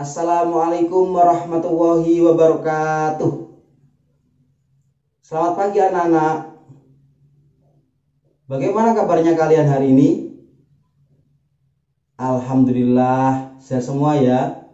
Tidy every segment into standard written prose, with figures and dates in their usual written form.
Assalamualaikum warahmatullahi wabarakatuh. Selamat pagi anak-anak. Bagaimana kabarnya kalian hari ini? Alhamdulillah sehat semua ya.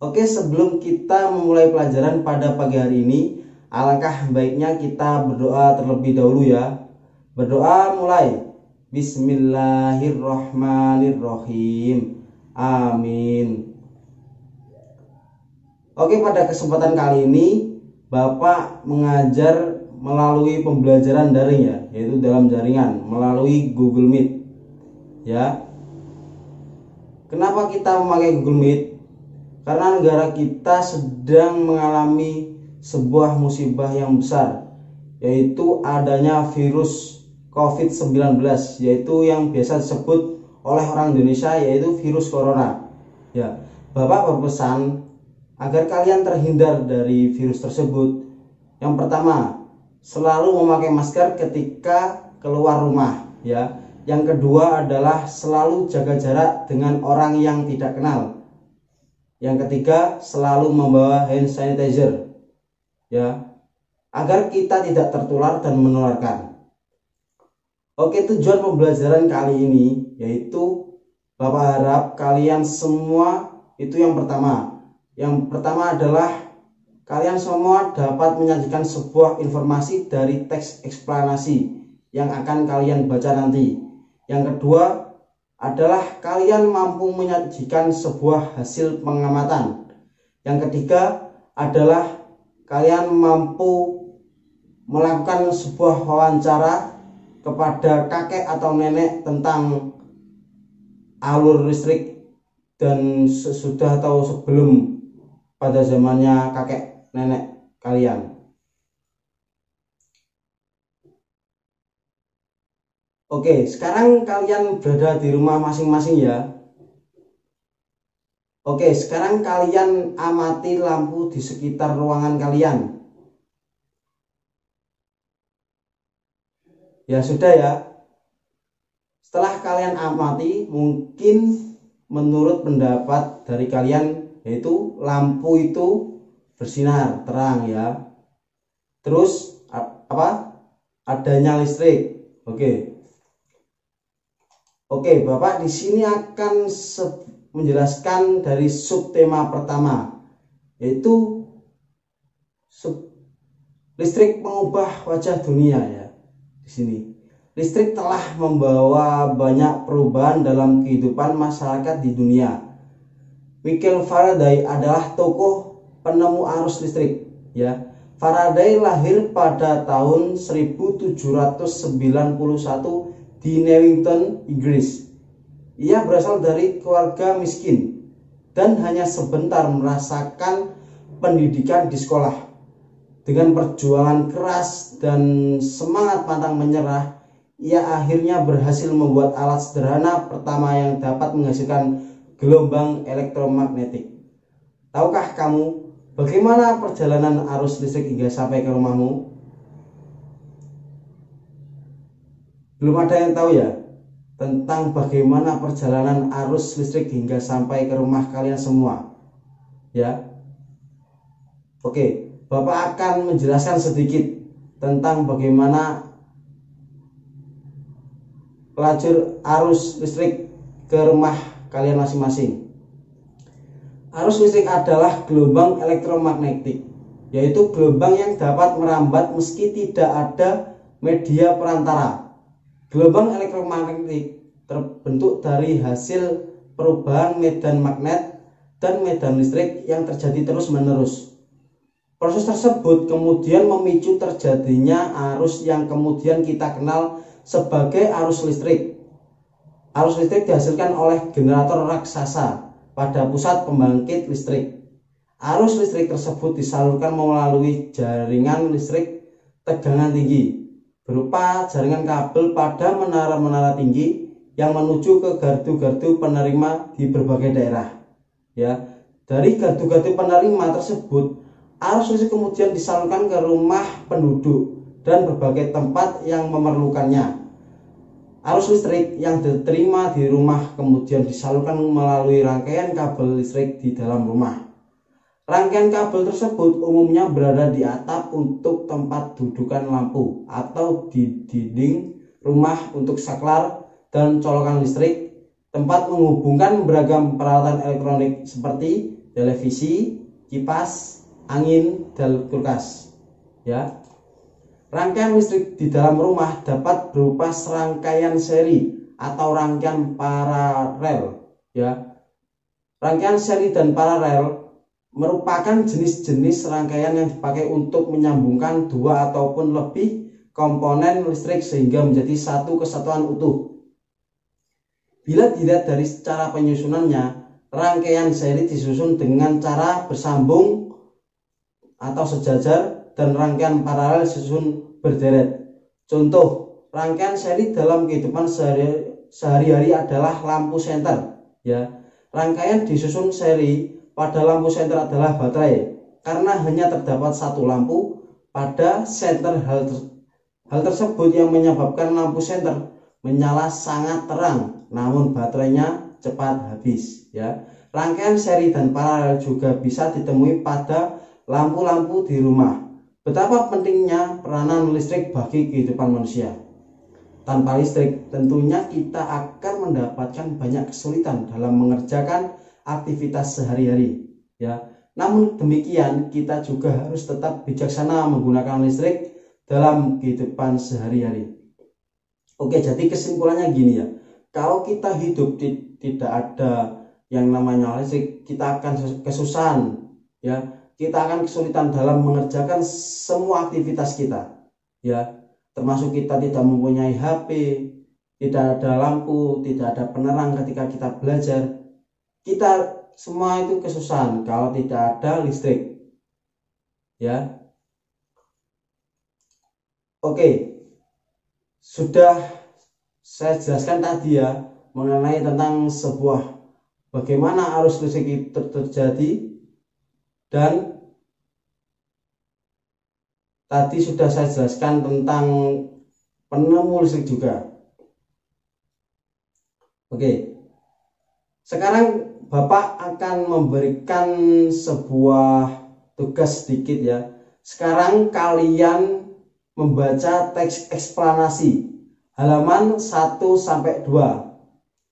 Oke, sebelum kita memulai pelajaran pada pagi hari ini, alangkah baiknya kita berdoa terlebih dahulu ya. Berdoa mulai. Bismillahirrahmanirrahim. Amin. Oke, pada kesempatan kali ini Bapak mengajar melalui pembelajaran daring ya, yaitu dalam jaringan melalui Google Meet. Ya. Kenapa kita memakai Google Meet? Karena negara kita sedang mengalami sebuah musibah yang besar, yaitu adanya virus COVID-19, yaitu yang biasa disebut oleh orang Indonesia yaitu virus corona. Ya, Bapak berpesan agar kalian terhindar dari virus tersebut. Yang pertama, selalu memakai masker ketika keluar rumah ya. Yang kedua adalah selalu jaga jarak dengan orang yang tidak kenal. Yang ketiga, selalu membawa hand sanitizer ya, agar kita tidak tertular dan menularkan. Oke, tujuan pembelajaran kali ini yaitu Bapak harap kalian semua itu yang pertama. Yang pertama adalah kalian semua dapat menyajikan sebuah informasi dari teks eksplanasi yang akan kalian baca nanti. Yang kedua adalah kalian mampu menyajikan sebuah hasil pengamatan. Yang ketiga adalah kalian mampu melakukan sebuah wawancara kepada kakek atau nenek tentang alur listrik dan sesudah atau sebelum pada zamannya kakek nenek kalian. Oke, sekarang kalian berada di rumah masing-masing ya. Oke, sekarang kalian amati lampu di sekitar ruangan kalian. Ya sudah ya. Setelah kalian amati, mungkin menurut pendapat dari kalian yaitu lampu itu bersinar terang ya. Terus apa? Adanya listrik. Oke, Bapak di sini akan menjelaskan dari subtema pertama yaitu listrik mengubah wajah dunia ya. Di sini listrik telah membawa banyak perubahan dalam kehidupan masyarakat di dunia. Michael Faraday adalah tokoh penemu arus listrik ya. Faraday lahir pada tahun 1791 di Newington, Inggris. Ia berasal dari keluarga miskin dan hanya sebentar merasakan pendidikan di sekolah. Dengan perjuangan keras dan semangat pantang menyerah, ia akhirnya berhasil membuat alat sederhana pertama yang dapat menghasilkan gelombang elektromagnetik. Tahukah kamu bagaimana perjalanan arus listrik hingga sampai ke rumahmu? Belum ada yang tahu ya tentang bagaimana perjalanan arus listrik hingga sampai ke rumah kalian semua ya. Oke, Bapak akan menjelaskan sedikit tentang bagaimana lajur arus listrik ke rumah kalian masing-masing. Arus listrik adalah gelombang elektromagnetik, yaitu gelombang yang dapat merambat meski tidak ada media perantara. Gelombang elektromagnetik terbentuk dari hasil perubahan medan magnet dan medan listrik yang terjadi terus-menerus. Proses tersebut kemudian memicu terjadinya arus yang kemudian kita kenal sebagai arus listrik. Arus listrik dihasilkan oleh generator raksasa pada pusat pembangkit listrik. Arus listrik tersebut disalurkan melalui jaringan listrik tegangan tinggi berupa jaringan kabel pada menara-menara tinggi yang menuju ke gardu-gardu penerima di berbagai daerah. Ya, dari gardu-gardu penerima tersebut, arus listrik kemudian disalurkan ke rumah penduduk dan berbagai tempat yang memerlukannya. Arus listrik yang diterima di rumah kemudian disalurkan melalui rangkaian kabel listrik di dalam rumah. Rangkaian kabel tersebut umumnya berada di atap untuk tempat dudukan lampu atau di dinding rumah untuk saklar dan colokan listrik, tempat menghubungkan beragam peralatan elektronik seperti televisi, kipas, angin, dan kulkas. Ya. Rangkaian listrik di dalam rumah dapat berupa serangkaian seri atau rangkaian paralel. Ya. Rangkaian seri dan paralel merupakan jenis-jenis rangkaian yang dipakai untuk menyambungkan dua ataupun lebih komponen listrik sehingga menjadi satu kesatuan utuh. Bila dilihat dari cara penyusunannya, rangkaian seri disusun dengan cara bersambung atau sejajar dan rangkaian paralel disusun berderet. Contoh, rangkaian seri dalam kehidupan sehari-hari adalah lampu senter. Ya, rangkaian disusun seri pada lampu senter adalah baterai, karena hanya terdapat satu lampu pada senter. Hal tersebut yang menyebabkan lampu senter menyala sangat terang, namun baterainya cepat habis. Ya, rangkaian seri dan paralel juga bisa ditemui pada lampu-lampu di rumah. Betapa pentingnya peranan listrik bagi kehidupan manusia. Tanpa listrik, tentunya kita akan mendapatkan banyak kesulitan dalam mengerjakan aktivitas sehari-hari. Ya, namun demikian kita juga harus tetap bijaksana menggunakan listrik dalam kehidupan sehari-hari. Oke, jadi kesimpulannya gini ya. Kalau kita hidup tidak ada yang namanya listrik, kita akan kesusahan. Ya. Kita akan kesulitan dalam mengerjakan semua aktivitas kita, ya, termasuk kita tidak mempunyai HP, tidak ada lampu, tidak ada penerang ketika kita belajar. Kita semua itu kesusahan kalau tidak ada listrik, ya. Oke, sudah saya jelaskan tadi ya mengenai tentang sebuah bagaimana arus listrik itu terjadi. Dan tadi sudah saya jelaskan tentang penemu listrik juga. Oke, sekarang Bapak akan memberikan sebuah tugas sedikit ya. Sekarang kalian membaca teks eksplanasi halaman 1-2.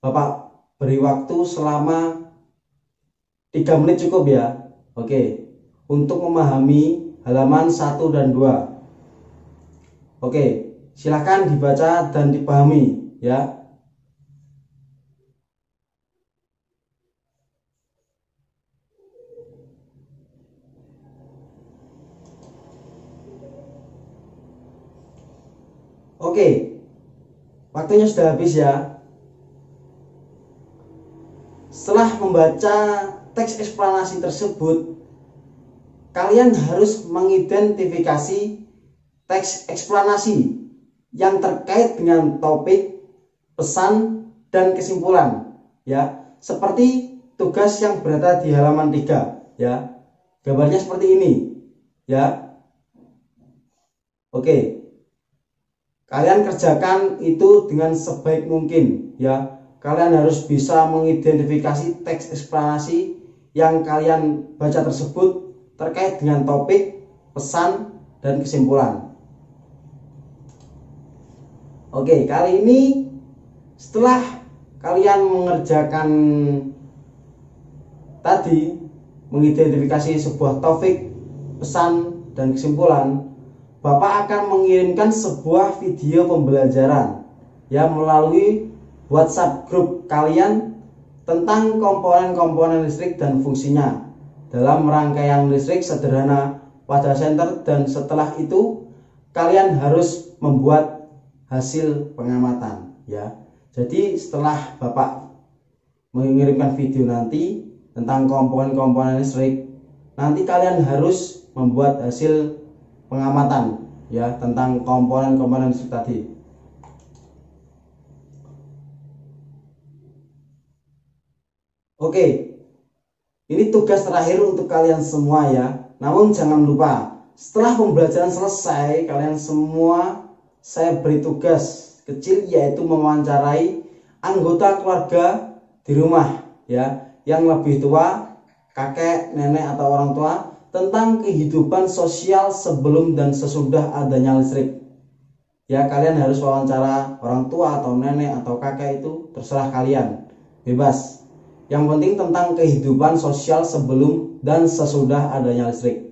Bapak beri waktu selama 3 menit cukup ya. Oke, untuk memahami halaman 1 dan 2. Oke, silahkan dibaca dan dipahami ya. Oke, waktunya sudah habis ya. Setelah membaca teks eksplanasi tersebut, kalian harus mengidentifikasi teks eksplanasi yang terkait dengan topik, pesan, dan kesimpulan ya, seperti tugas yang berada di halaman 3 ya. Gambarnya seperti ini ya. Oke, kalian kerjakan itu dengan sebaik mungkin ya. Kalian harus bisa mengidentifikasi teks eksplanasi yang kalian baca tersebut terkait dengan topik, pesan, dan kesimpulan. Oke, kali ini setelah kalian mengerjakan tadi, mengidentifikasi sebuah topik, pesan, dan kesimpulan, Bapak akan mengirimkan sebuah video pembelajaran yang melalui WhatsApp grup kalian tentang komponen-komponen listrik dan fungsinya dalam rangkaian listrik sederhana pada senter, dan setelah itu kalian harus membuat hasil pengamatan ya. Jadi setelah Bapak mengirimkan video nanti tentang komponen-komponen listrik, nanti kalian harus membuat hasil pengamatan ya tentang komponen-komponen listrik tadi. Oke, ini tugas terakhir untuk kalian semua ya. Namun jangan lupa, setelah pembelajaran selesai, kalian semua saya beri tugas. kecil, yaitu mewawancarai anggota keluarga di rumah ya yang lebih tua, kakek, nenek atau orang tua, tentang kehidupan sosial sebelum dan sesudah adanya listrik. Ya, kalian harus wawancara orang tua atau nenek atau kakek, itu terserah kalian, bebas. Yang penting tentang kehidupan sosial sebelum dan sesudah adanya listrik.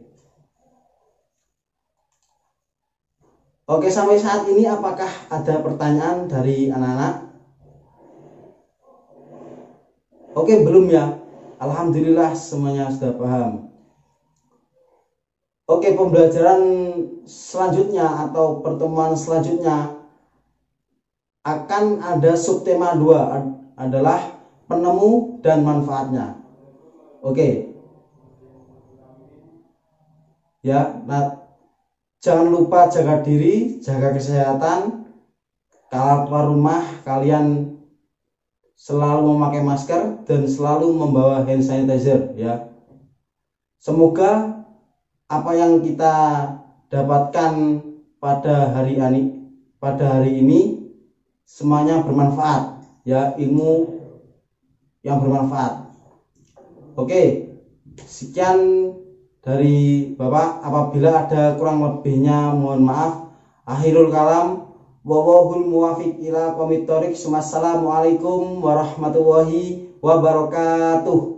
Oke, sampai saat ini apakah ada pertanyaan dari anak-anak? Oke, belum ya? Alhamdulillah semuanya sudah paham. Oke, pembelajaran selanjutnya atau pertemuan selanjutnya akan ada subtema 2, adalah penemu dan manfaatnya. Oke. Ya, nah jangan lupa jaga diri, jaga kesehatan. Kalau keluar rumah kalian selalu memakai masker dan selalu membawa hand sanitizer ya. Semoga apa yang kita dapatkan pada hari ini semuanya bermanfaat ya, ilmu yang bermanfaat. Oke, sekian dari Bapak. Apabila ada kurang lebihnya mohon maaf. Akhirul kalam, wallahul muwafiq ila aqwamit thoriq. Wassalamualaikum warahmatullahi wabarakatuh.